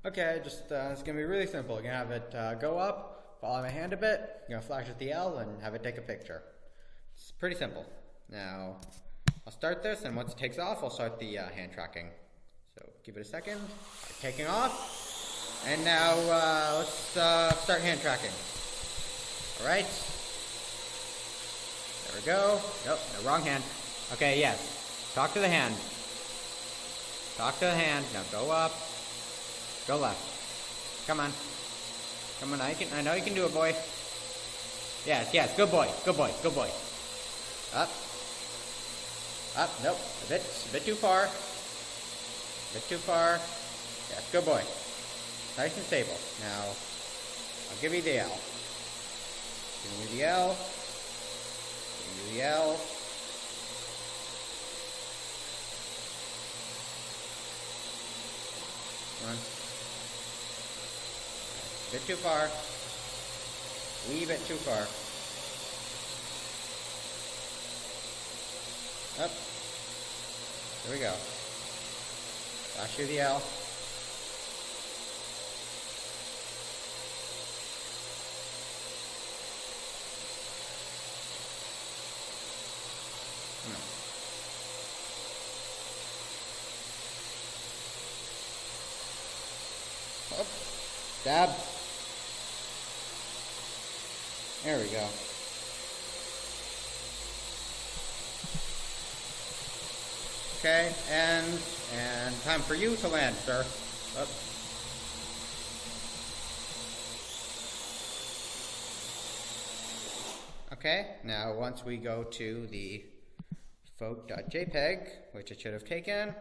Okay, it's gonna be really simple. You're gonna have it go up, follow my hand a bit, you're gonna flash with the L and have it take a picture. It's pretty simple. Now, I'll start this, and once it takes off, I'll start the hand tracking. So give it a second. Taking off, and now let's start hand tracking. All right. There we go. Nope, no, wrong hand. Okay, yes. Talk to the hand. Talk to the hand. Now go up. Go left. Come on. Come on. I know you can do it, boy. Yes, yes. Good boy. Good boy. Good boy. Up. Up. Nope. A bit too far. A bit too far. Yes. Good boy. Nice and stable. Now, I'll give you the L. Give me the L. Give me the L. Come on. A bit too far. Wee bit too far. Up. There we go. Flash through the L. Up. Dab. There we go. Okay, and time for you to land, sir. Up. Okay, now once we go to the photo.jpg, which it should have taken,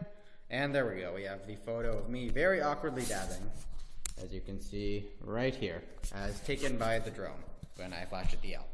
and there we go. We have the photo of me very awkwardly dabbing, as you can see right here, as taken by the drone when I flashed at the L.